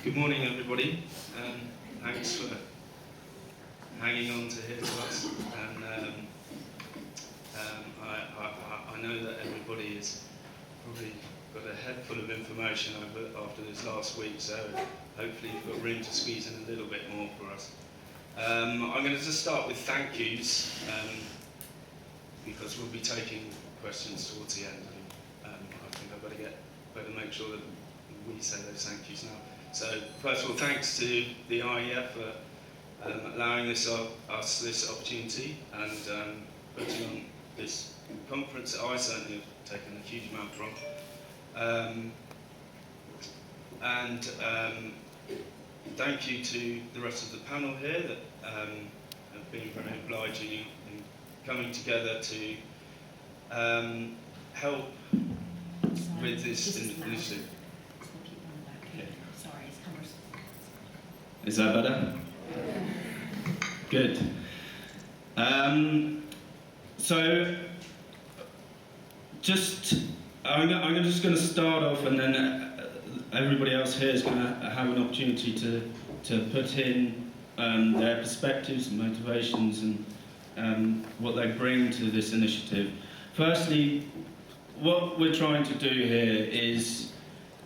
Good morning, everybody. Thanks for hanging on to here to us. And I know that everybody has probably got a head full of information after this last week, so hopefully you've got room to squeeze in a little bit more for us. I'm going to just start with thank yous, because we'll be taking questions towards the end. And I think I've better make sure that we say those thank yous now. So first of all, thanks to the IEF for allowing us this opportunity and putting on this conference that I certainly have taken a huge amount from. Thank you to the rest of the panel here that have been very obliging in coming together to help with this initiative. Is that better? Good. So, I'm just going to start off, and then everybody else here is going to have an opportunity to put in their perspectives and motivations and what they bring to this initiative. Firstly, what we're trying to do here is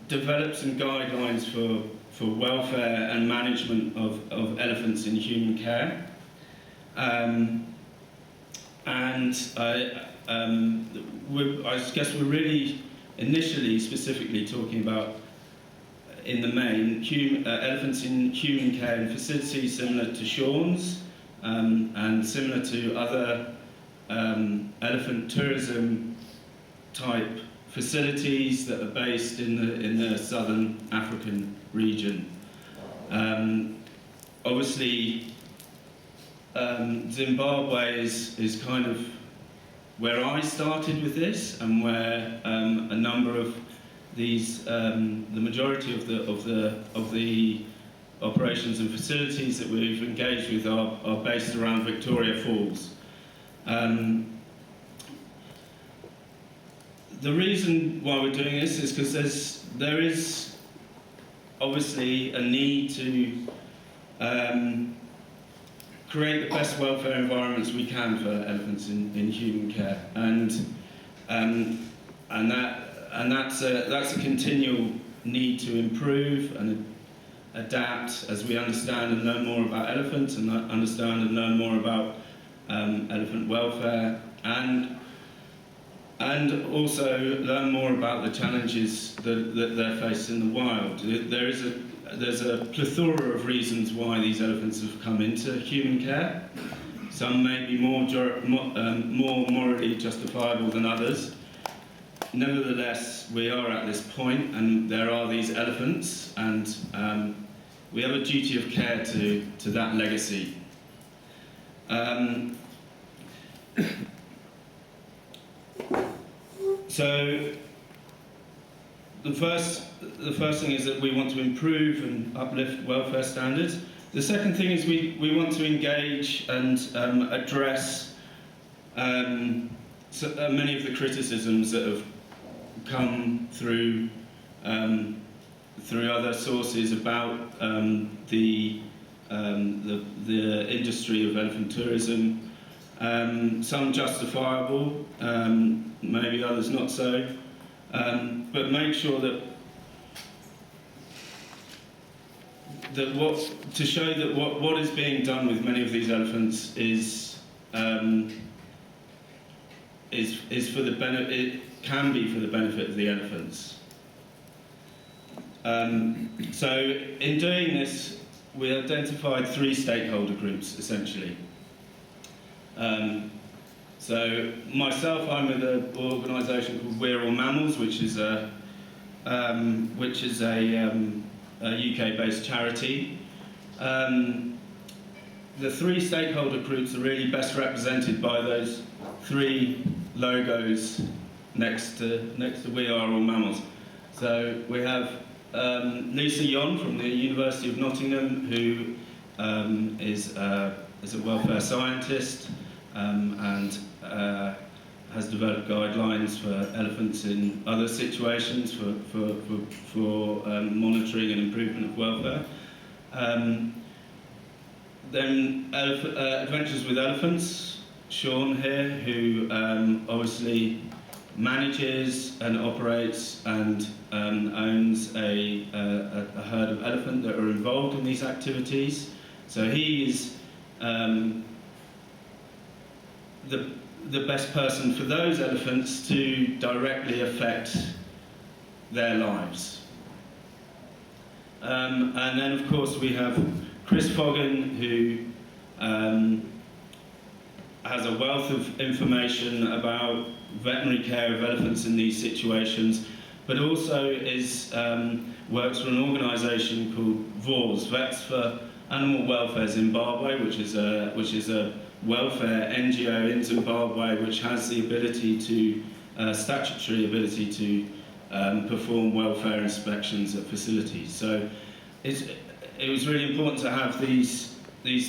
develop some guidelines for welfare and management of elephants in human care. I guess we're really initially specifically talking about, in the main, elephants in human care in facilities similar to Sean's and similar to other elephant tourism type facilities that are based in the southern African region. Obviously, Zimbabwe is kind of where I started with this, and where a number of these, the majority of the operations and facilities that we've engaged with are based around Victoria Falls. The reason why we're doing this is because there is obviously a need to create the best welfare environments we can for elephants in human care, and that's a continual need to improve and adapt as we understand and learn more about elephants and understand and learn more about elephant welfare, and also learn more about the challenges that they're faced in the wild. There's a plethora of reasons why these elephants have come into human care. Some may be more morally justifiable than others. Nevertheless, we are at this point, and there are these elephants, and we have a duty of care to that legacy. So the first thing is that we want to improve and uplift welfare standards. The second thing is we want to engage and address many of the criticisms that have come through other sources about the industry of elephant tourism. Some justifiable, maybe others not so, but make sure that what is being done with many of these elephants is for the benefit. It can be for the benefit of the elephants. So in doing this, we identified 3 stakeholder groups essentially. So myself, I'm with an organisation called We're All Mammals, which is a UK-based charity. The 3 stakeholder groups are really best represented by those 3 logos next to We Are All Mammals. So we have Lisa Yon from the University of Nottingham, who is a welfare scientist and has developed guidelines for elephants in other situations for monitoring and improvement of welfare. Then Adventures with Elephants, Sean here, who obviously manages and operates and owns a herd of elephant that are involved in these activities. So he is the best person for those elephants to directly affect their lives. And then of course we have Chris Foggin, who has a wealth of information about veterinary care of elephants in these situations, but also works for an organisation called VAWS, Vets for Animal Welfare Zimbabwe, which is a welfare NGO in Zimbabwe, which has the ability to, statutory ability to perform welfare inspections at facilities. So it was really important to have these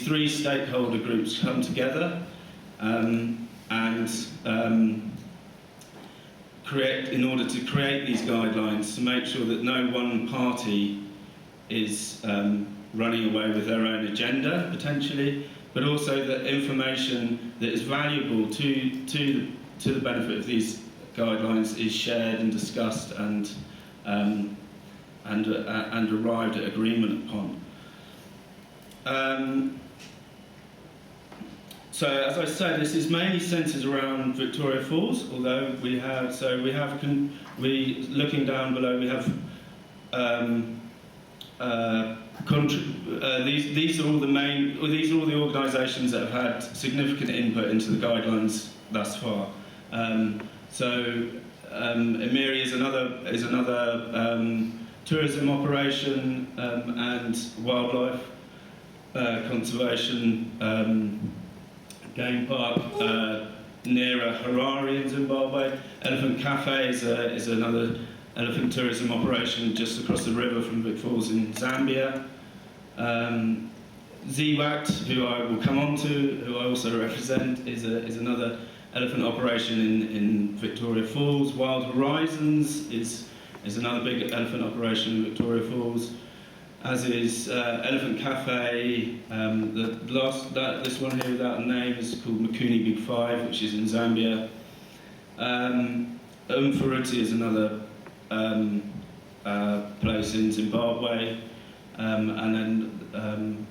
three stakeholder groups come together and in order to create these guidelines, to make sure that no one party is running away with their own agenda, potentially, but also that information that is valuable to the benefit of these guidelines is shared and discussed and arrived at agreement upon. So, as I said, this is mainly centred around Victoria Falls, although looking down below, we have these are all the organisations that have had significant input into the guidelines thus far. Emiri is another tourism operation and wildlife conservation game park near Harare in Zimbabwe. Elephant Cafe is another elephant tourism operation just across the river from Vic Falls in Zambia. ZECA, who I will come on to, who I also represent, is another elephant operation in Victoria Falls. Wild Horizons is another big elephant operation in Victoria Falls, as is Elephant Cafe. This one here without a name is called Makuni Big Five, which is in Zambia. Umfuruti is another place in Zimbabwe, and then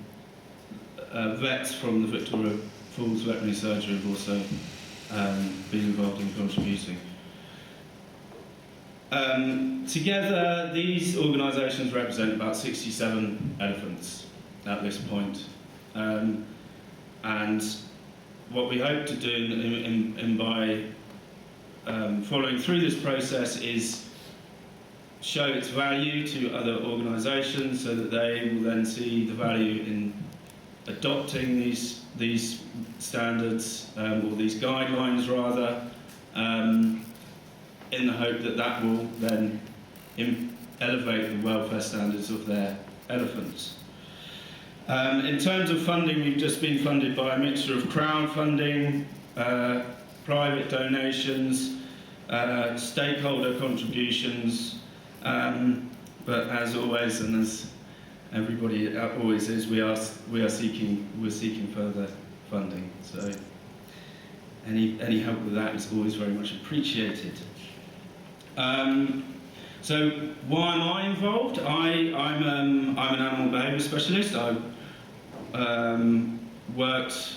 vets from the Victoria Falls Veterinary Surgery have also been involved in contributing. Together, these organisations represent about 67 elephants at this point. And what we hope to do by following through this process is show its value to other organisations so that they will then see the value in adopting these standards, or these guidelines rather, in the hope that that will then elevate the welfare standards of their elephants. In terms of funding, we've just been funded by a mixture of crowdfunding, private donations, stakeholder contributions, but as always, and as everybody always is, we're seeking further funding. So any help with that is always very much appreciated. So why am I involved? I'm an animal behaviour specialist. I've worked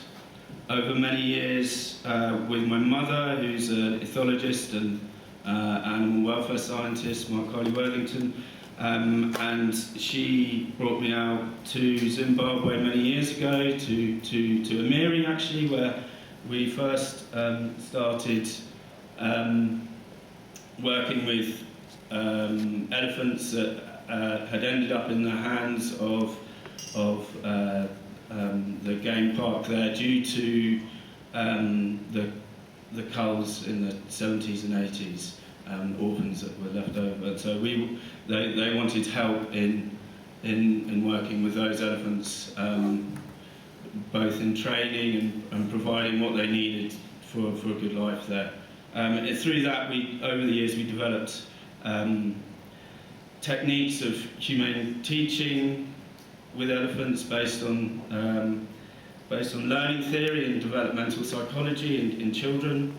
over many years with my mother, who's an ethologist and animal welfare scientist, Rendle-Worthington, and she brought me out to Zimbabwe many years ago, to Emiri actually, where we first started working with elephants that had ended up in the hands of the game park there due to the culls in the 70s and 80s, orphans that were left over. So they wanted help in working with those elephants, both in training and providing what they needed for a good life there. Through that, over the years, we developed techniques of humane teaching with elephants based on learning theory and developmental psychology in children,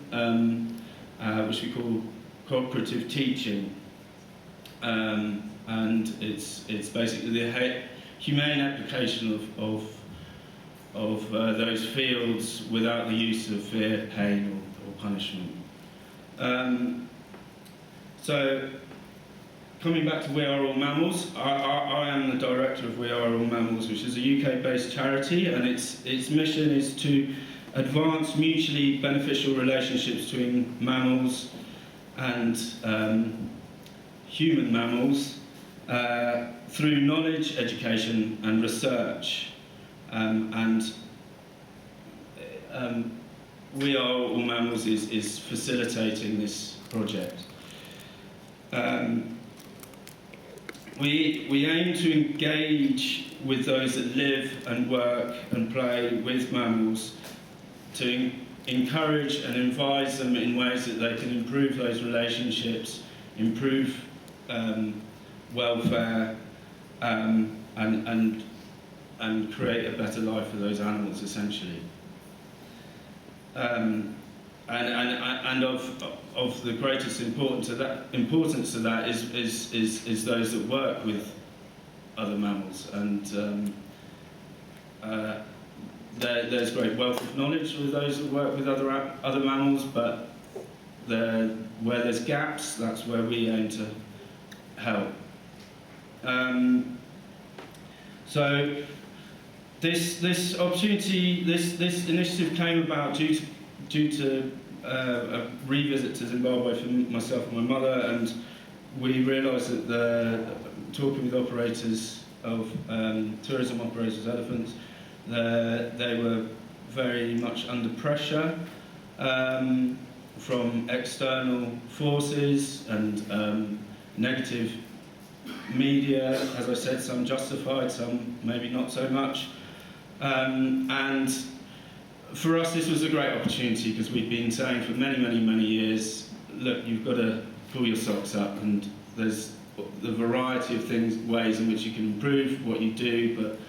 which we call cooperative teaching. And it's basically the humane application of those fields without the use of fear, pain, or punishment. So, coming back to We Are All Mammals, I am the director of We Are All Mammals, which is a UK-based charity, and its mission is to advance mutually beneficial relationships between mammals and human mammals through knowledge, education, and research. We Are All Mammals is facilitating this project. We aim to engage with those that live and work and play with mammals, to encourage and advise them in ways that they can improve those relationships, improve welfare, and create a better life for those animals, essentially. And of the greatest importance of that is those that work with other mammals, and there's great wealth of knowledge with those that work with other mammals, but where there's gaps, that's where we aim to help. So this opportunity, this initiative came about due to a revisit to Zimbabwe for myself and my mother, and we realised that talking with operators of tourism operators, elephants, they were very much under pressure from external forces and negative media. As I said, some justified, some maybe not so much. And for us, this was a great opportunity, because we've been saying for many years, look, you've got to pull your socks up, and there's the variety of ways in which you can improve what you do, but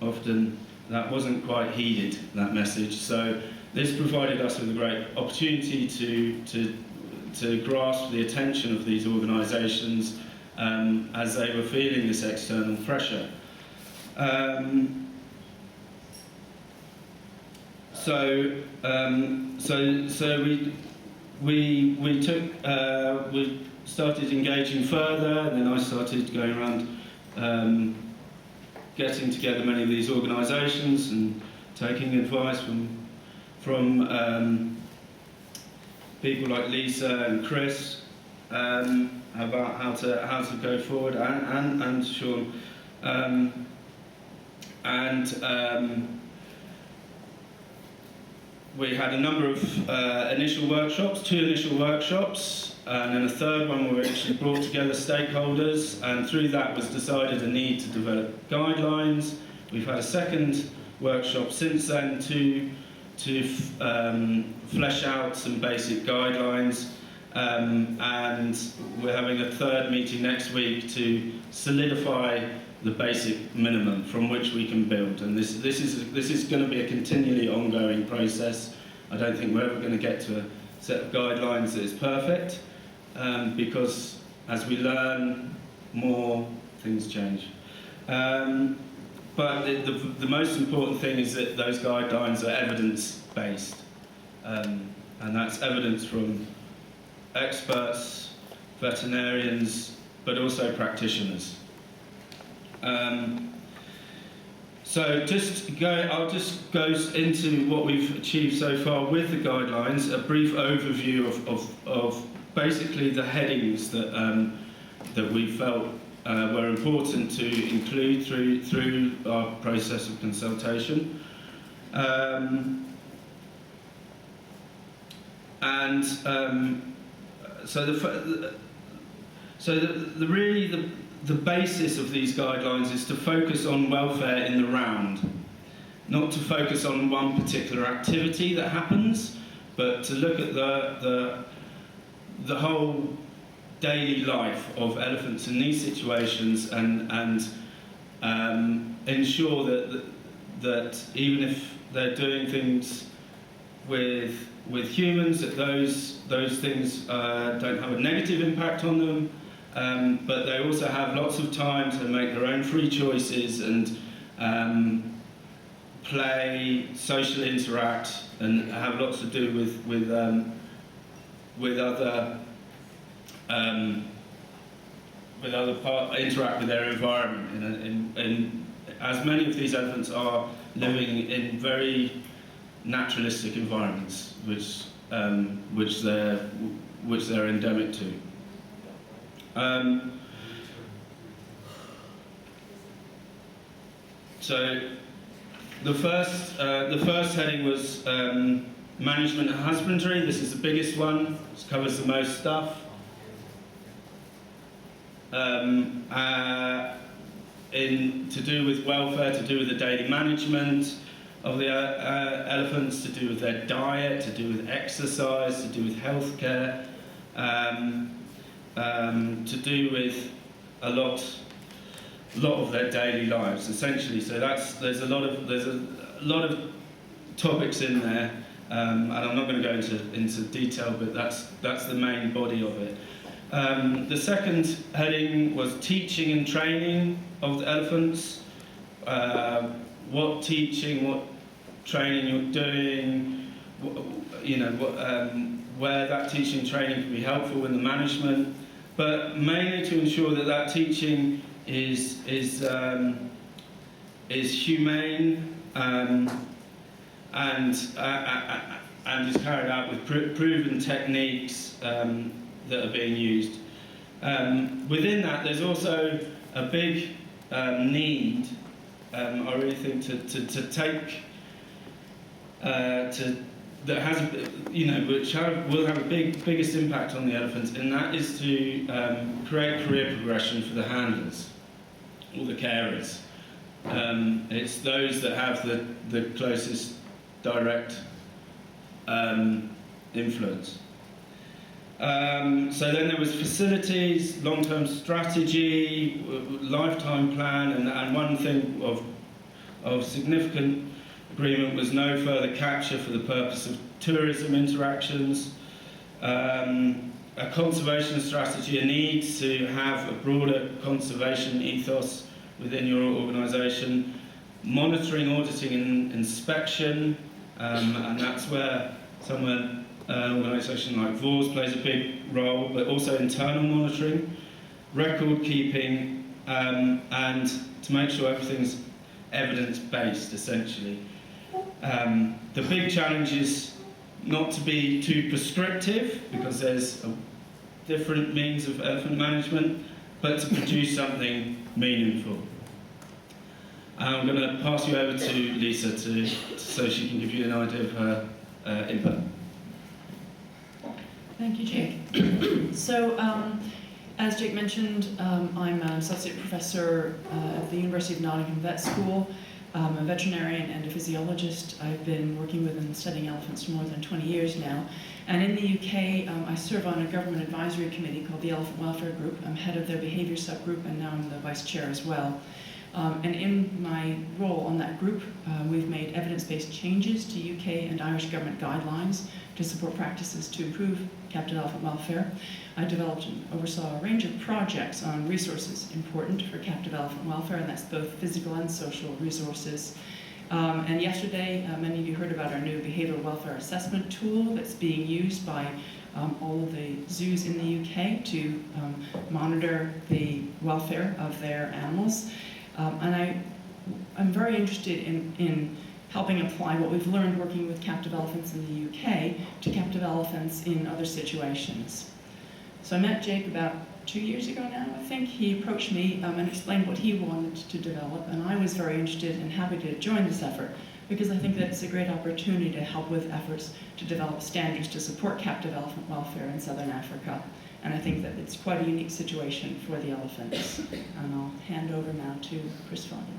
often that wasn't quite heeded, that message. So this provided us with a great opportunity to grasp the attention of these organisations as they were feeling this external pressure. So we started engaging further, and then I started going around getting together many of these organisations and taking advice from people like Lisa and Chris about how to go forward, and Sean, we had a number of initial workshops, 2 initial workshops, and then a third one where we actually brought together stakeholders, and through that was decided a need to develop guidelines. We've had a second workshop since then to flesh out some basic guidelines, and we're having a third meeting next week to solidify the basic minimum from which we can build. And this is going to be a continually ongoing process. I don't think we're ever going to get to a set of guidelines that is perfect, because as we learn more, things change. But the most important thing is that those guidelines are evidence-based, and that's evidence from experts, veterinarians, but also practitioners. So I'll just go into what we've achieved so far with the guidelines, a brief overview of basically the headings that we felt were important to include through our process of consultation. The basis of these guidelines is to focus on welfare in the round, not to focus on one particular activity that happens, but to look at the whole daily life of elephants in these situations and ensure that even if they're doing things with humans, that those things don't have a negative impact on them, but they also have lots of time to make their own free choices and play, socially interact, and have lots to do with other interact with their environment. And as many of these elephants are living in very naturalistic environments, which they're endemic to. So the first heading was management and husbandry. This is the biggest one. This covers the most stuff. To do with welfare, to do with the daily management of the elephants, to do with their diet, to do with exercise, to do with healthcare, to do with a lot of their daily lives, essentially. So there's a lot of topics in there, and I'm not going to go into detail, but that's the main body of it. The second heading was teaching and training of the elephants. What teaching, what training you're doing, where that teaching and training can be helpful in the management, but mainly to ensure that teaching is humane and is carried out with proven techniques that are being used. Within that, there's also a big need, I really think, to take that has, which will have a biggest impact on the elephants, and that is to create career progression for the handlers, or the carers. It's those that have the closest direct influence. So then there was facilities, long-term strategy, lifetime plan, and one thing of significant agreement was no further capture for the purpose of tourism interactions, a conservation strategy, a need to have a broader conservation ethos within your organisation, monitoring, auditing and inspection, and that's where an organisation like VAWS plays a big role, but also internal monitoring, record keeping, and to make sure everything's evidence-based, essentially. The big challenge is not to be too prescriptive, because there's different means of elephant management, but to produce something meaningful. I'm going to pass you over to Lisa so she can give you an idea of her input. Thank you, Jake. So, as Jake mentioned, I'm an associate professor at the University of Nottingham Vet School. I'm a veterinarian and a physiologist. I've been working with and studying elephants for more than 20 years now. And in the UK, I serve on a government advisory committee called the Elephant Welfare Group. I'm head of their behaviour subgroup, and now I'm the vice chair as well. And in my role on that group, we've made evidence-based changes to UK and Irish government guidelines to support practices to improve captive elephant welfare. I developed and oversaw a range of projects on resources important for captive elephant welfare, and that's both physical and social resources. And yesterday, many of you heard about our new behavioural welfare assessment tool that's being used by all of the zoos in the UK to monitor the welfare of their animals. And I'm very interested in helping apply what we've learned working with captive elephants in the UK to captive elephants in other situations. So I met Jake about 2 years ago now, I think. He approached me and explained what he wanted to develop, and I was very interested and happy to join this effort, because I think that it's a great opportunity to help with efforts to develop standards to support captive elephant welfare in southern Africa. And I think that it's quite a unique situation for the elephants. And I'll hand over now to Chris Foggin.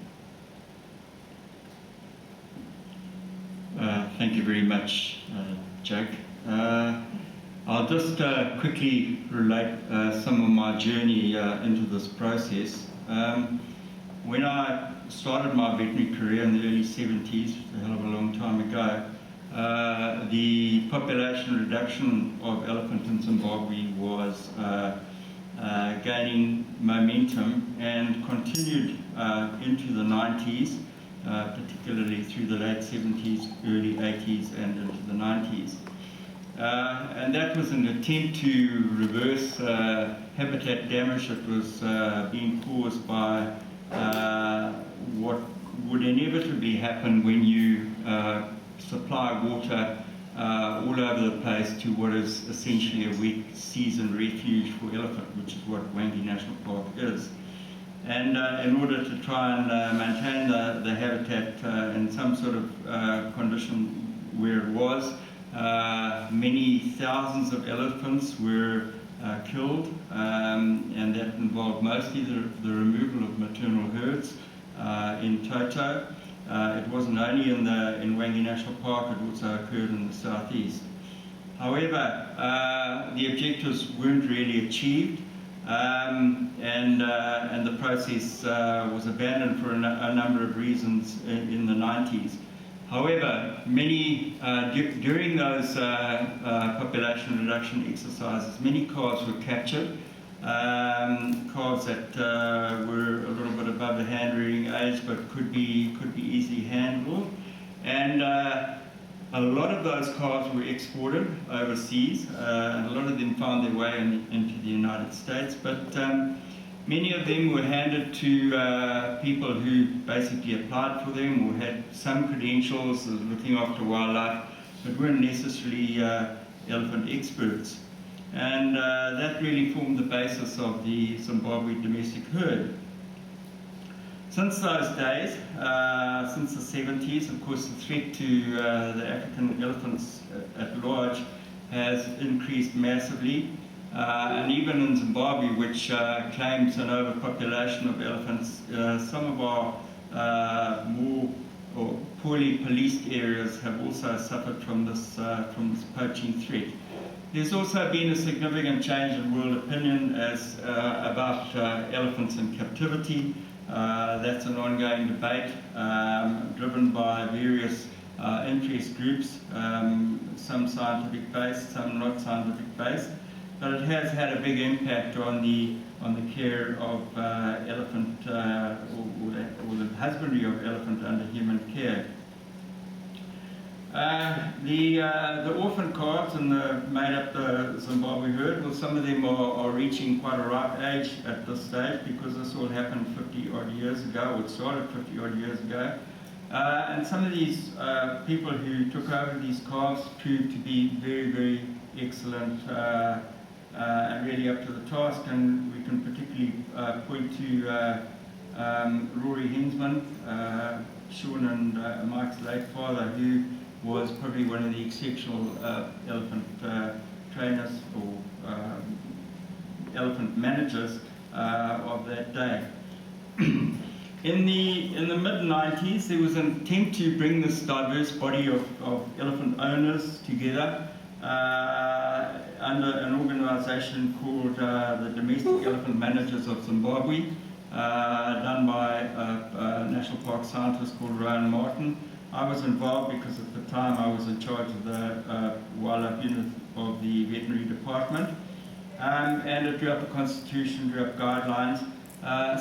Thank you very much, Jack. I'll just quickly relate some of my journey into this process. When I started my veterinary career in the early 70s, a hell of a long time ago, the population reduction of elephant in Zimbabwe was gaining momentum and continued into the 90s, particularly through the late 70s, early 80s and into the 90s. And that was an attempt to reverse habitat damage that was being caused by what would inevitably happen when you supply water all over the place to what is essentially a wet season refuge for elephant, which is what Wangi National Park is. And in order to try and maintain the habitat in some sort of condition where it was, many thousands of elephants were killed, and that involved mostly the removal of maternal herds in toto. It wasn't only in Wangi National Park, it also occurred in the southeast. However, the objectives weren't really achieved, and the process was abandoned for a number of reasons in the 90s. However, during those population reduction exercises, many calves were captured, calves that were a little bit above the hand-rearing age but could be easily handled. And a lot of those calves were exported overseas, and a lot of them found their way into the United States. But many of them were handed to people who basically applied for them or had some credentials of looking after wildlife, but weren't necessarily elephant experts. And that really formed the basis of the Zimbabwe domestic herd. Since those days, since the 70s, of course, the threat to the African elephants at large has increased massively. And even in Zimbabwe, which claims an overpopulation of elephants, some of our more or poorly policed areas have also suffered from this poaching threat. There's also been a significant change in world opinion about elephants in captivity. That's an ongoing debate driven by various interest groups, some scientific based, some not scientific based. But it has had a big impact on the care of elephant or the husbandry of elephant under human care. The orphan calves made up the Zimbabwe herd. Well, some of them are reaching quite a ripe age at this stage because this all happened 50 odd years ago, or it started 50 odd years ago. And some of these people who took over these calves proved to be very, very excellent and really up to the task. And we can particularly point to Rory Hensman, Sean and Mike's late father, who was probably one of the exceptional elephant trainers or elephant managers of that day. In the mid-90s, there was an attempt to bring this diverse body of elephant owners together under an organization called the Domestic Elephant Managers of Zimbabwe, done by a national park scientist called Rowan Martin. I was involved because at the time I was in charge of the wildlife unit of the veterinary department, and it drew up a constitution, drew up guidelines.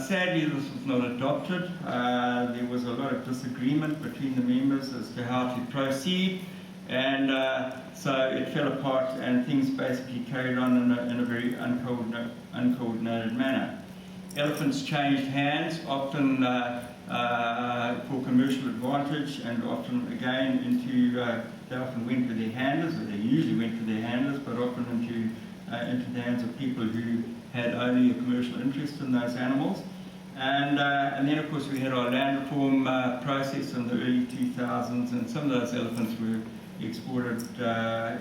Sadly, this was not adopted. There was a lot of disagreement between the members as to how to proceed, and so it fell apart and things basically carried on in a very uncoordinated manner. Elephants changed hands, often for commercial advantage, and often again they often went to their handlers, or they usually went to their handlers, but often into the hands of people who had only a commercial interest in those animals. And then of course we had our land reform process in the early 2000s, and some of those elephants were exported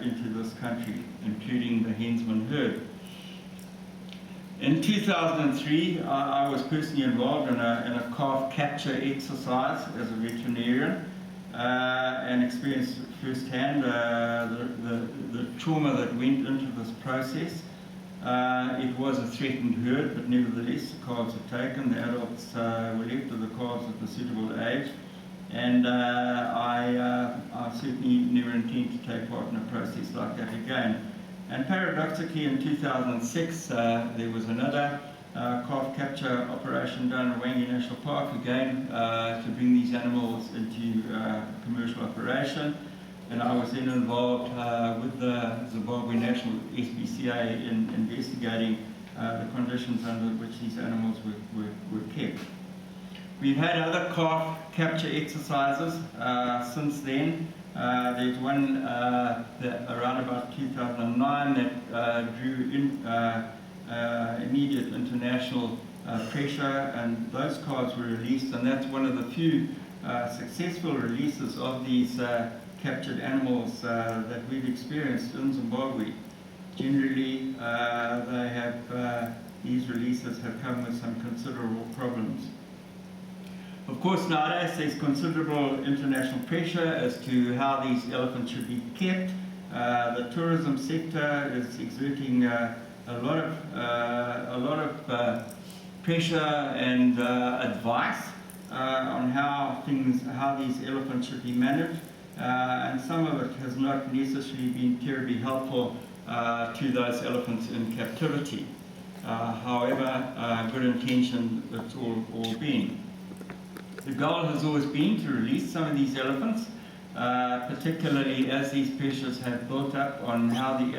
into this country, including the Hensman herd. In 2003, I was personally involved in a calf capture exercise as a veterinarian. and experienced firsthand the trauma that went into this process. It was a threatened herd, but nevertheless the calves were taken, the adults were left with the calves at a suitable age, and I certainly never intend to take part in a process like that again. And paradoxically, in 2006, there was another calf capture operation done in Wangi National Park, again to bring these animals into commercial operation. And I was then involved with the Zimbabwe National SPCA in investigating the conditions under which these animals were kept. We've had other calf capture exercises since then. There's one around about 2009 that drew in immediate international pressure, and those calves were released, and that's one of the few successful releases of these captured animals that we've experienced in Zimbabwe. Generally, these releases have come with some considerable problems. Of course, nowadays there's considerable international pressure as to how these elephants should be kept. The tourism sector is exerting a lot of pressure and advice on how these elephants should be managed, and some of it has not necessarily been terribly helpful to those elephants in captivity. However, good intention it's all been. The goal has always been to release some of these elephants, particularly as these pressures have built up on how the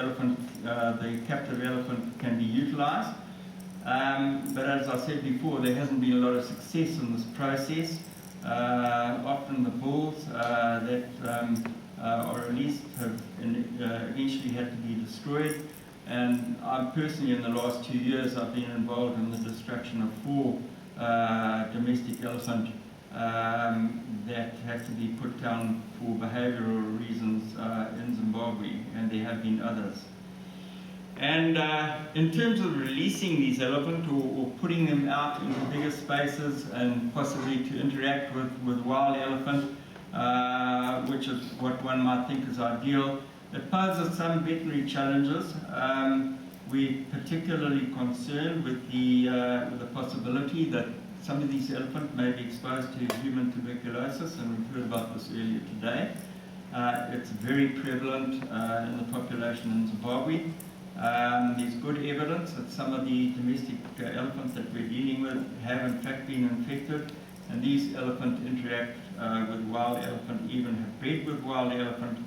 captive elephant can be utilized. But as I said before, there hasn't been a lot of success in this process. Often the bulls that are released have eventually had to be destroyed. And I personally, in the last 2 years, I've been involved in the destruction of 4 domestic elephant that had to be put down for behavioral reasons in Zimbabwe, and there have been others. And in terms of releasing these elephants or putting them out into bigger spaces and possibly to interact with wild elephant, which is what one might think is ideal, it poses some veterinary challenges. We're particularly concerned with the possibility that some of these elephants may be exposed to human tuberculosis, and we've heard about this earlier today. It's very prevalent in the population in Zimbabwe. There's good evidence that some of the domestic elephants that we're dealing with have in fact been infected, and these elephants interact with wild elephant, even have bred with wild elephant,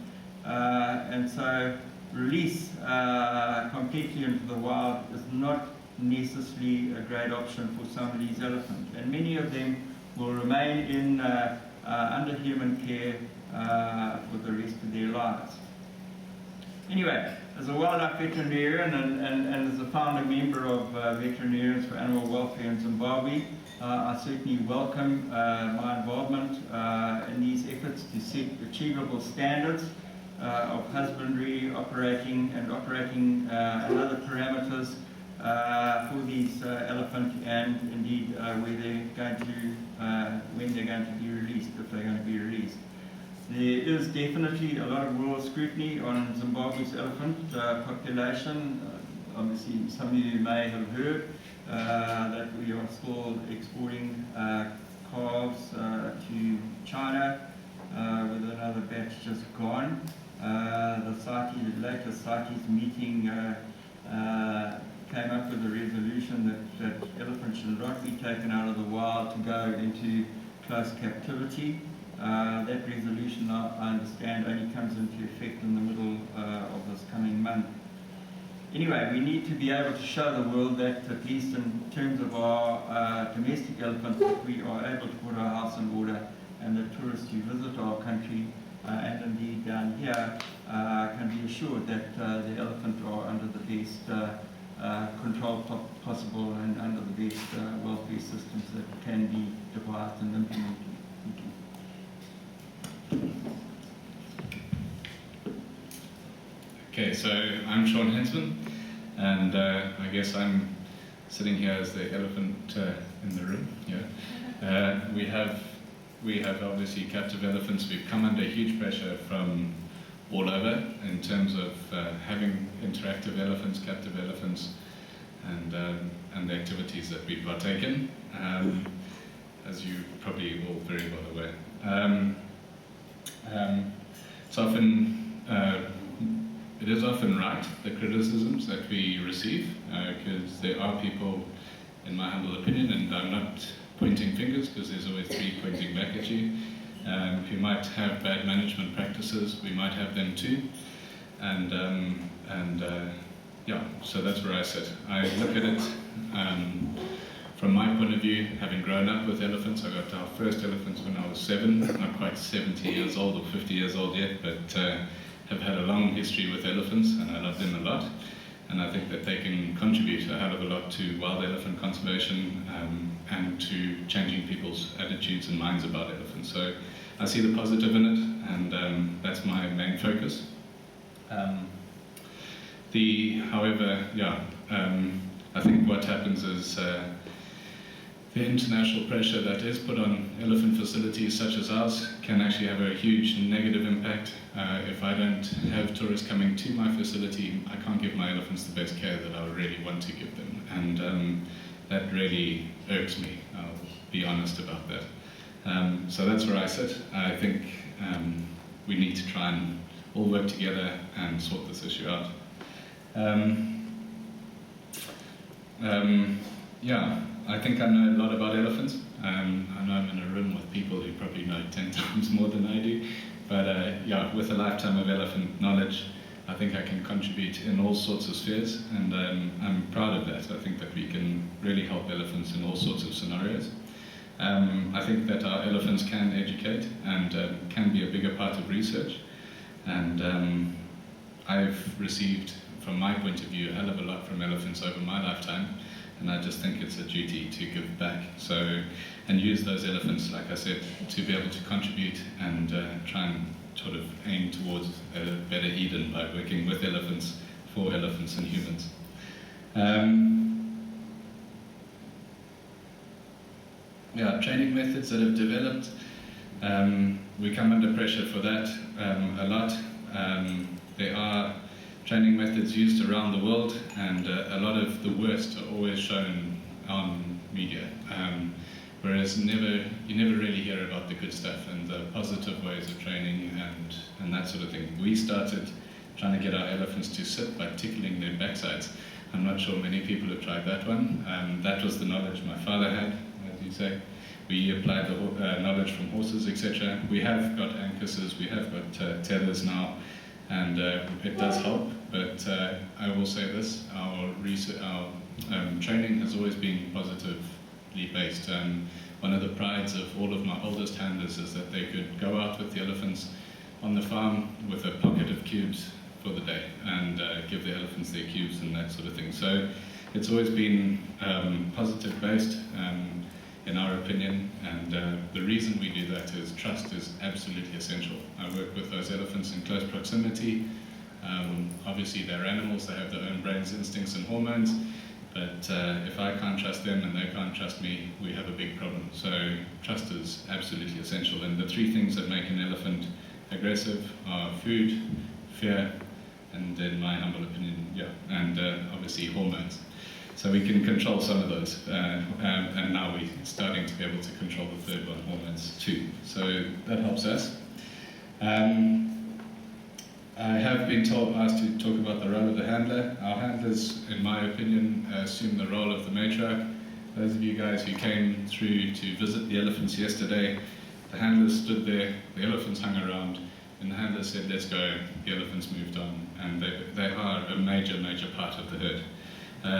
and so release completely into the wild is not necessarily a great option for some of these elephants, and many of them will remain in under human care for the rest of their lives. Anyway, as a wildlife veterinarian and as a founding member of Veterinarians for Animal Welfare in Zimbabwe, I certainly welcome my involvement in these efforts to set achievable standards of husbandry, operating and other parameters for these elephants, and indeed when they're going to be released, if they're going to be released. There is definitely a lot of rural scrutiny on Zimbabwe's elephant population. Obviously, some of you may have heard that we are still exporting calves to China, with another batch just gone. The latest CITES meeting came up with a resolution that elephants should not be taken out of the wild to go into close captivity. That resolution, I understand, only comes into effect in the middle of this coming month. Anyway, we need to be able to show the world that, at least in terms of our domestic elephants, that we are able to put our house in order, and that tourists who visit our country, and indeed down here, can be assured that the elephant are under the best control possible and under the best welfare systems that can be devised and implemented. Thank you. Okay, so I'm Sean Hensman, and I guess I'm sitting here as the elephant in the room. Yeah. We have we have obviously captive elephants. We've come under huge pressure from all over in terms of having interactive elephants, captive elephants, and the activities that we partake in, as you probably all very well aware. It is often right, the criticisms that we receive, because there are people, in my humble opinion, and I'm not pointing fingers because there's always three pointing back at you, who might have bad management practices. We might have them too, yeah, so that's where I sit. I look at it from my point of view, having grown up with elephants. I got our first elephants when I was 7, not quite 70 years old or 50 years old yet, but have had a long history with elephants, and I love them a lot. And I think that they can contribute a hell of a lot to wild elephant conservation and to changing people's attitudes and minds about elephants. So I see the positive in it, and that's my main focus. However, I think what happens is the international pressure that is put on elephant facilities such as ours can actually have a huge negative impact. If I don't have tourists coming to my facility, I can't give my elephants the best care that I would really want to give them. And that really irks me, I'll be honest about that. So that's where I sit. I think we need to try and all work together and sort this issue out. I think I know a lot about elephants. I know I'm in a room with people who probably know 10 times more than I do. But with a lifetime of elephant knowledge, I think I can contribute in all sorts of spheres, and I'm proud of that. I think that we can really help elephants in all sorts of scenarios. I think that our elephants can educate and can be a bigger part of research. And I've received, from my point of view, a hell of a lot from elephants over my lifetime. And I just think it's a duty to give back. And use those elephants, like I said, to be able to contribute and try and sort of aim towards a better Eden by working with elephants, for elephants and humans. Training methods that have developed. We come under pressure for that a lot. There are training methods used around the world, and a lot of the worst are always shown on media, whereas you never really hear about the good stuff and the positive ways of training and that sort of thing. We started trying to get our elephants to sit by tickling their backsides. I'm not sure many people have tried that one. That was the knowledge my father had, as you say. We applied the knowledge from horses, etc. We have got anchuses, we have got tethers now, and it does help, but I will say this, our training has always been positively based. One of the prides of all of my oldest handlers is that they could go out with the elephants on the farm with a pocket of cubes for the day and give the elephants their cubes and that sort of thing. So it's always been positive based, in our opinion, and the reason we do that is trust is absolutely essential. I work with those elephants in close proximity. Obviously they're animals, they have their own brains, instincts and hormones, but if I can't trust them and they can't trust me, we have a big problem. So trust is absolutely essential, and the three things that make an elephant aggressive are food, fear, and in my humble opinion, and obviously hormones. So we can control some of those, and now we're starting to be able to control the third one, hormones too. So that helps us. I have been asked to talk about the role of the handler. Our handlers, in my opinion, assume the role of the matriarch. Those of you guys who came through to visit the elephants yesterday, the handlers stood there, the elephants hung around, and the handler said, let's go, the elephants moved on, and they are a major, major part of the herd.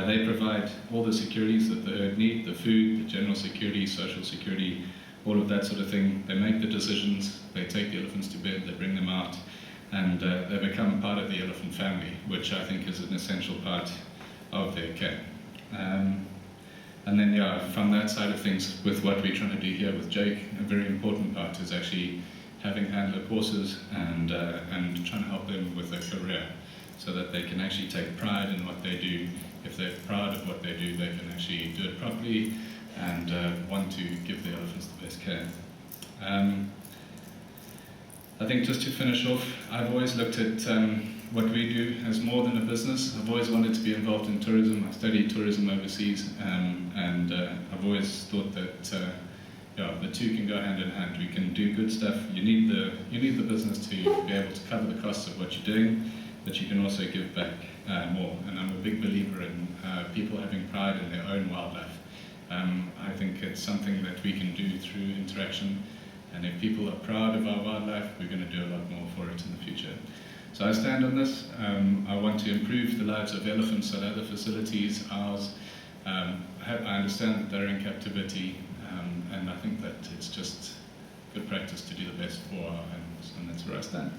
They provide all the securities that the herd need, the food, the general security, social security, all of that sort of thing. They make the decisions, they take the elephants to bed, they bring them out, and they become part of the elephant family, which I think is an essential part of their care. And then, from that side of things, with what we're trying to do here with Jake, a very important part is actually having handler courses and trying to help them with their career, so that they can actually take pride in what they do. If they're proud of what they do, they can actually do it properly and want to give the elephants the best care. I think just to finish off, I've always looked at what we do as more than a business. I've always wanted to be involved in tourism. I studied tourism overseas, and I've always thought that the two can go hand in hand. We can do good stuff. You need the business to be able to cover the costs of what you're doing, but you can also give back more. And I'm a big believer in people having pride in their own wildlife. I think it's something that we can do through interaction. And if people are proud of our wildlife, we're going to do a lot more for it in the future. So I stand on this. I want to improve the lives of elephants at other facilities, ours. I understand that they're in captivity, and I think that it's just good practice to do the best for our animals, and that's where I stand.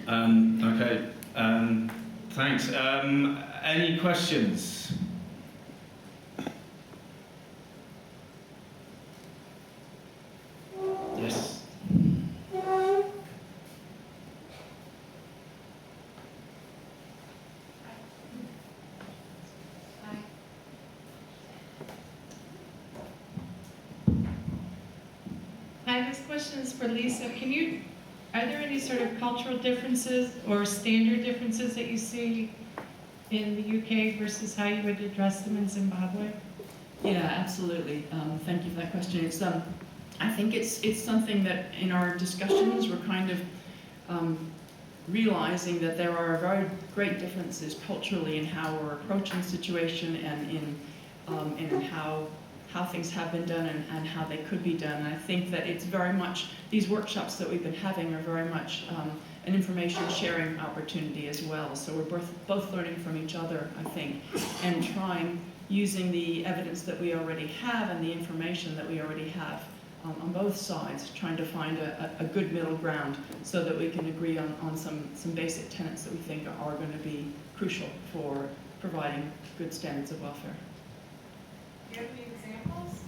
Thanks. Okay, thanks. Any questions? Yes. Hi, this question is for Lisa. Are there any sort of cultural differences or standard differences that you see in the UK versus how you would address them in Zimbabwe? Yeah, absolutely. Thank you for that question. I think it's something that in our discussions we're kind of realizing that there are very great differences culturally in how we're approaching the situation and in how things have been done and how they could be done. And I think that it's very much, these workshops that we've been having are very much an information sharing opportunity as well. So we're both learning from each other, I think, and trying, using the evidence that we already have and the information that we already have on both sides, trying to find a good middle ground so that we can agree on some basic tenets that we think are going to be crucial for providing good standards of welfare. Do you have any examples?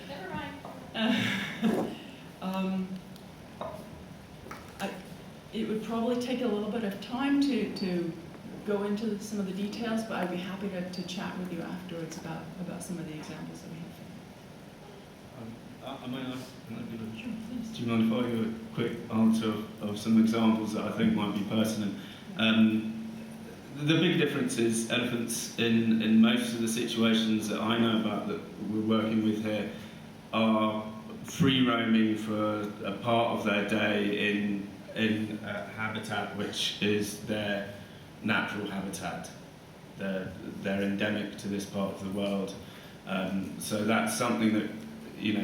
Never mind. It would probably take a little bit of time to go into some of the details, but I'd be happy to chat with you afterwards about some of the examples that we have. I might ask, Sure, please. do you mind if I give a quick answer of some examples that I think might be pertinent? The big difference is elephants in most of the situations that I know about that we're working with here are free roaming for a part of their day in a habitat which is their natural habitat. They're endemic to this part of the world. So that's something that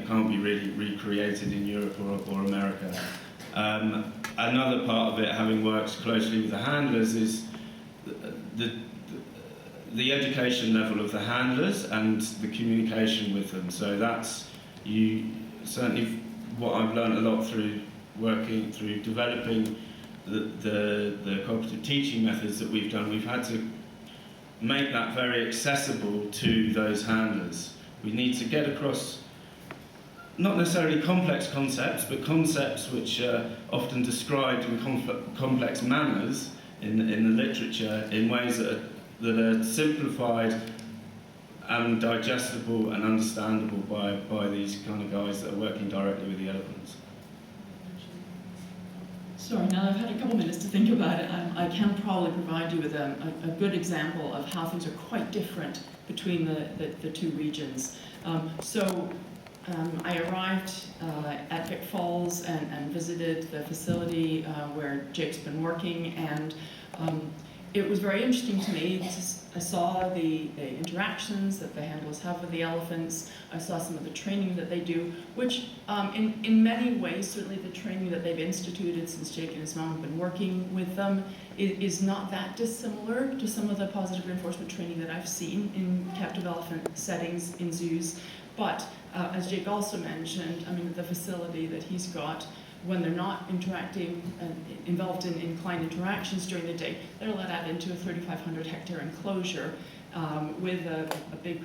can't be really recreated in Europe or America. Another part of it, having worked closely with the handlers, is the education level of the handlers and the communication with them. So that's certainly what I've learned a lot through working through developing the cooperative teaching methods that we've done. We've had to make that very accessible to those handlers. We need to get across not necessarily complex concepts, but concepts which are often described in complex manners in the literature in ways that are simplified and digestible and understandable by these kind of guys that are working directly with the elephants. Sorry, now I've had a couple minutes to think about it. I can probably provide you with a good example of how things are quite different between the two regions. I arrived at Vic Falls and visited the facility where Jake's been working, and it was very interesting to me. I saw the interactions that the handlers have with the elephants. I saw some of the training that they do, which in many ways, certainly the training that they've instituted since Jake and his mom have been working with them is not that dissimilar to some of the positive reinforcement training that I've seen in captive elephant settings in zoos. But as Jake also mentioned, the facility that he's got, when they're not interacting and involved in client interactions during the day, they're let out into a 3,500 hectare enclosure with a big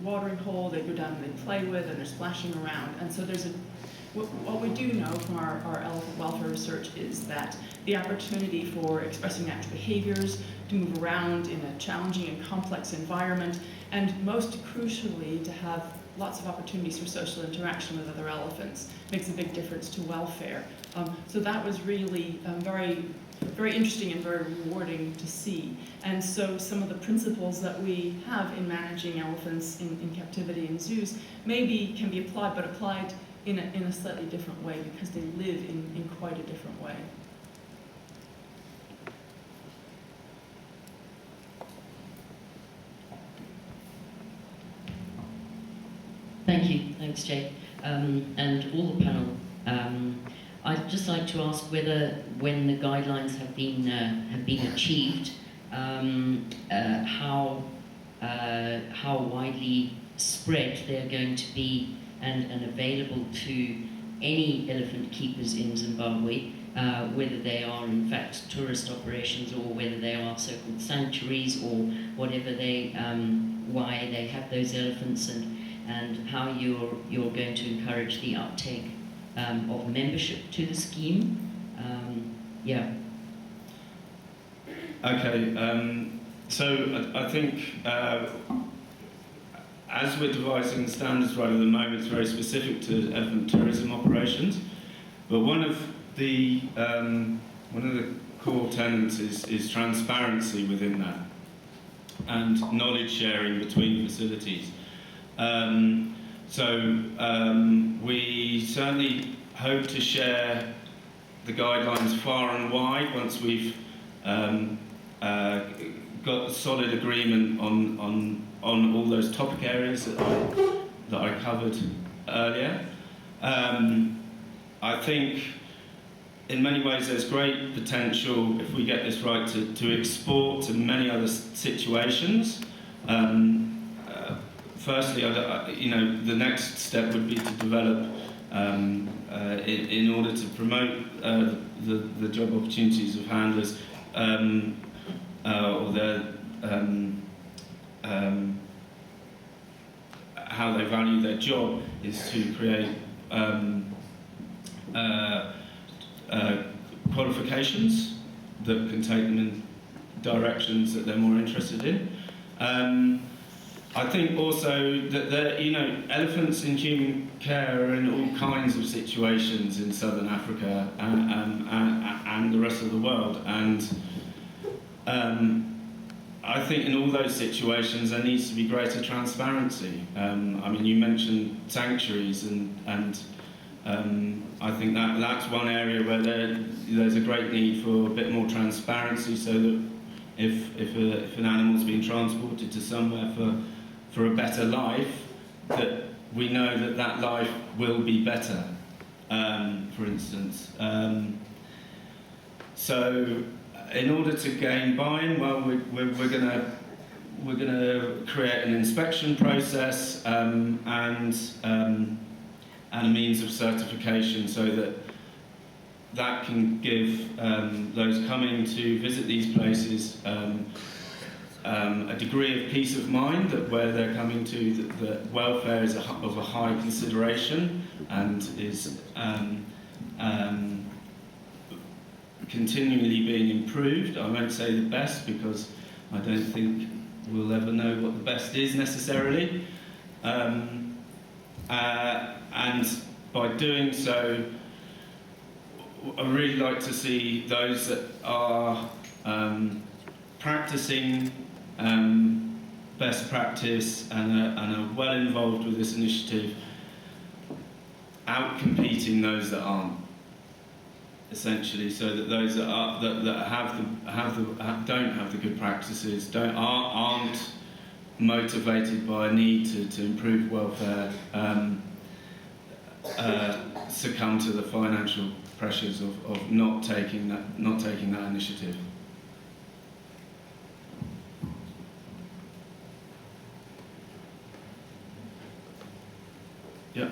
watering hole they go down and they play with, and they're splashing around. And so there's what we do know from our elephant welfare research is that the opportunity for expressing natural behaviors, to move around in a challenging and complex environment, and most crucially, to have lots of opportunities for social interaction with other elephants makes a big difference to welfare. So that was really very, very interesting and very rewarding to see. And so some of the principles that we have in managing elephants in captivity in zoos maybe can be applied, but applied in a slightly different way because they live in quite a different way. Thank you. Thanks, Jay. And all the panel. I'd just like to ask whether, when the guidelines have been achieved, how widely spread they're going to be and available to any elephant keepers in Zimbabwe, whether they are in fact tourist operations or whether they are so-called sanctuaries or whatever why they have those elephants, and how you're going to encourage the uptake of membership to the scheme. Yeah. Okay, so I think as we're devising the standards right at the moment, it's very specific to elephant tourism operations. But one of the core tenets is transparency within that, and knowledge sharing between facilities. We certainly hope to share the guidelines far and wide once we've got solid agreement on all those topic areas that I covered earlier. I think in many ways there's great potential, if we get this right, to export to many other situations. Firstly, the next step would be to develop, in order to promote the job opportunities of handlers, or their how they value their job, is to create qualifications that can take them in directions that they're more interested in. I think also that elephants in human care are in all kinds of situations in southern Africa and the rest of the world, and I think in all those situations there needs to be greater transparency. You mentioned sanctuaries, and I think that's one area where there's a great need for a bit more transparency, so that if an animal's been transported to somewhere for a better life, that we know that life will be better, for instance. So in order to gain buy-in, well, we're going to create an inspection process and a means of certification, so that can give those coming to visit these places a degree of peace of mind that where they're coming to, that welfare is of a high consideration and is continually being improved. I won't say the best, because I don't think we'll ever know what the best is necessarily. And by doing so, I really like to see those that are practicing best practice and are well involved with this initiative, out-competing those that aren't, essentially, so that those that are don't have the good practices, aren't motivated by a need to improve welfare, succumb to the financial pressures of not taking that initiative. Yeah.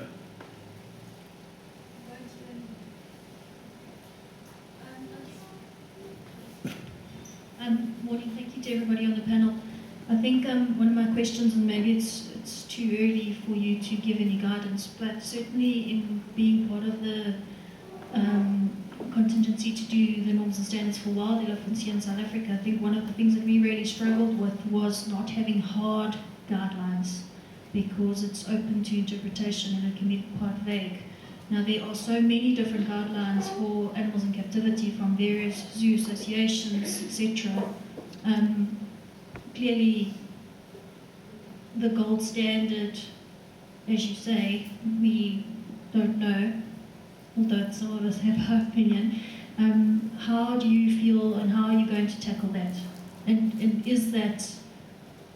Morning, thank you to everybody on the panel. I think one of my questions, and maybe it's to too early for you to give any guidance, but certainly in being part of the contingency to do the norms and standards for wild elephants here in South Africa, I think one of the things that we really struggled with was not having hard guidelines, because it's open to interpretation and it can be quite vague. Now, there are so many different guidelines for animals in captivity from various zoo associations, etc. Clearly, the gold standard, as you say, we don't know, although some of us have our opinion. How do you feel, and how are you going to tackle that? And is that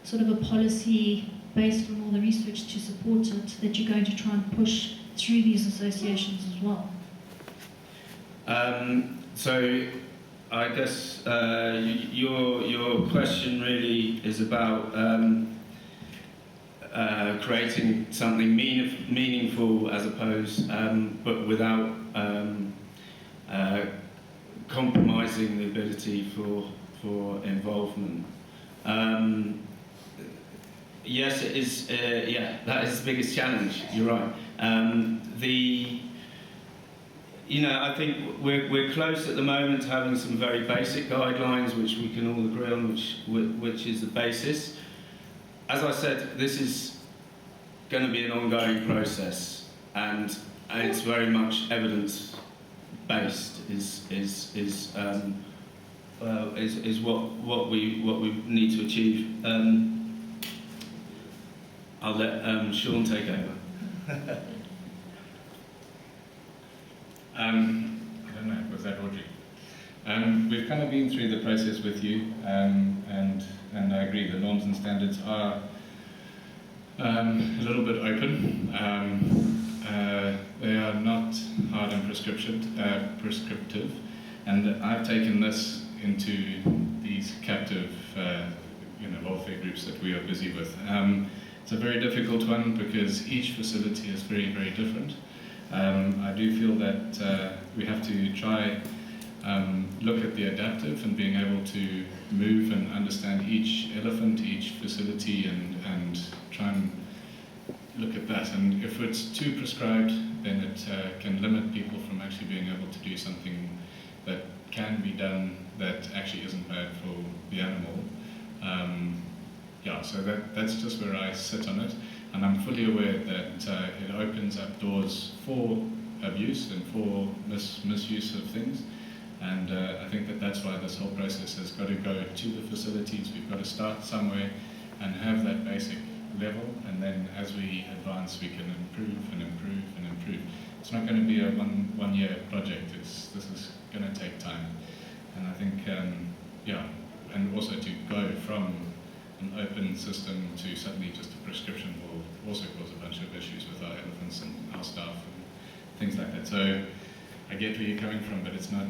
sort of a policy based on all the research to support it, that you're going to try and push through these associations as well? So I guess your question really is about creating something meaningful as opposed, but without compromising the ability for involvement. Yes, it is. Yeah, that is the biggest challenge. You're right. I think we're close at the moment to having some very basic guidelines, which we can all agree on, which is the basis. As I said, this is going to be an ongoing process, and it's very much evidence based. Is what we need to achieve. I'll let Sean take over. I don't know, was that Audrey? We've kind of been through the process with you, and I agree, the norms and standards are a little bit open. They are not hard and prescriptive, and I've taken this into these captive welfare groups that we are busy with. It's a very difficult one because each facility is very, very different. I do feel that we have to try look at the adaptive and being able to move and understand each elephant, each facility, and try and look at that. And if it's too prescribed, then it can limit people from actually being able to do something that can be done that actually isn't bad for the animal. So that's just where I sit on it. And I'm fully aware that it opens up doors for abuse and for misuse of things. And I think that's why this whole process has got to go to the facilities. We've got to start somewhere and have that basic level. And then as we advance, we can improve and improve and improve. It's not going to be a one-year project. This is going to take time. And I think, and also to go from an open system to suddenly just a prescription will also cause a bunch of issues with our elephants and our staff and things like that. So I get where you're coming from, but it's not,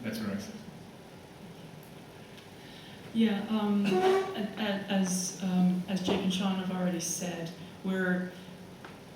that's where I sit. Yeah, as Jake and Sean have already said,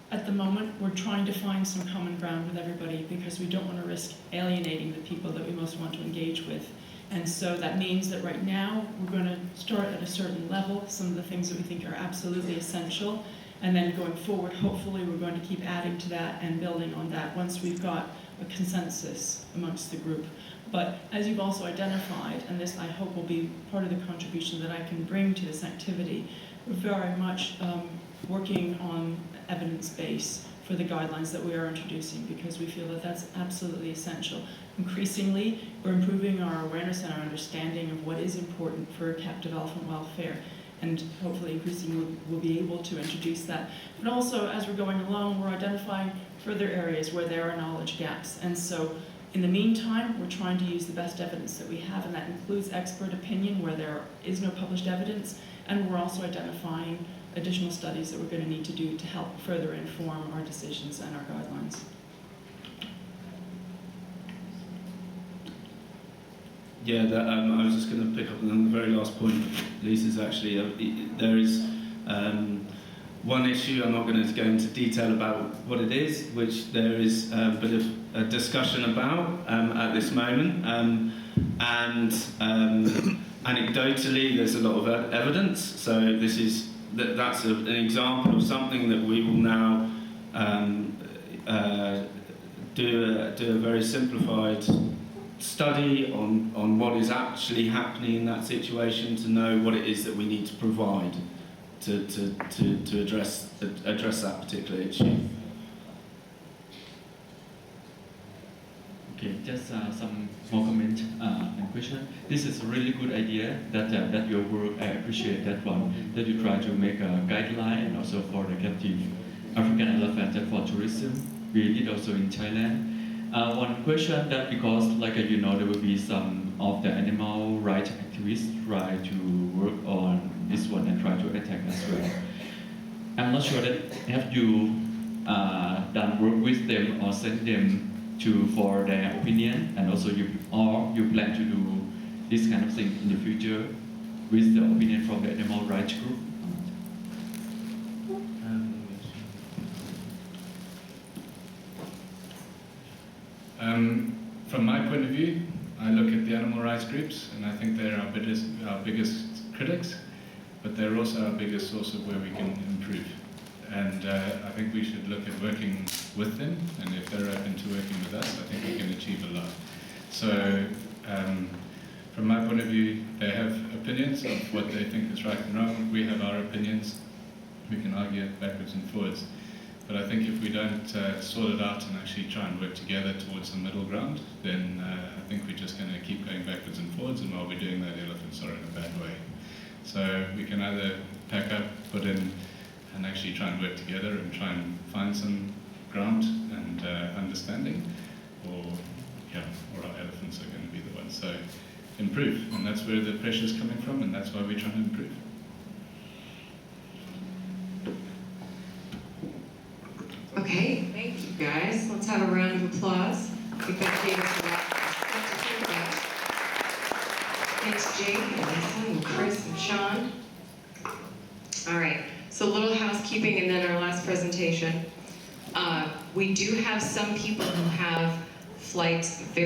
at the moment, we're trying to find some common ground with everybody because we don't want to risk alienating the people that we most want to engage with. And so that means that right now we're going to start at a certain level, some of the things that we think are absolutely essential, and then going forward, hopefully we're going to keep adding to that and building on that once we've got a consensus amongst the group. But as you've also identified, and this I hope will be part of the contribution that I can bring to this activity, we're very much working on evidence base for the guidelines that we are introducing because we feel that that's absolutely essential. Increasingly, we're improving our awareness and our understanding of what is important for captive elephant welfare, and hopefully increasingly we'll be able to introduce that. But also, as we're going along, we're identifying further areas where there are knowledge gaps. And so, in the meantime, we're trying to use the best evidence that we have, and that includes expert opinion where there is no published evidence, and we're also identifying additional studies that we're going to need to do to help further inform our decisions and our guidelines. Yeah, I was just going to pick up on the very last point. Lisa's actually, there is one issue, I'm not going to go into detail about what it is, which there is a bit of a discussion about at this moment. And anecdotally, there's a lot of evidence, so this is that's an example of something that we will now do a very simplified study on what is actually happening in that situation, to know what it is that we need to provide to address that particular issue. Okay, just some small comment and question. This is a really good idea that your work, I appreciate that one, that you try to make a guideline and also for the captive African elephant and for tourism. We did also in Thailand. One question that because you know, there will be some of the animal rights activists try to work on this one and try to attack as well. I'm not sure that have you done work with them or sent them for their opinion, and also you plan to do this kind of thing in the future with the opinion from the animal rights group? From my point of view, I look at the animal rights groups, and I think they're our biggest critics, but they're also our biggest source of where we can improve. And I think we should look at working with them, and if they're open to working with us, I think we can achieve a lot. So, from my point of view, they have opinions of what they think is right and wrong. We have our opinions. We can argue it backwards and forwards. But I think if we don't sort it out and actually try and work together towards the middle ground, then I think we're just going to keep going backwards and forwards, and while we're doing that, elephants are in a bad way. So we can either pack up, put in, and actually try and work together and try and find some ground and understanding, or our elephants are going to be the ones. So improve, and that's where the pressure is coming from, and that's why we're trying to improve. Okay, thank you guys. Let's have a round of applause. I think that gave us a lot of stuff to think about. Thanks, Jake and Leslie and Chris and Sean. All right, so a little housekeeping and then our last presentation. We do have some people who have flights very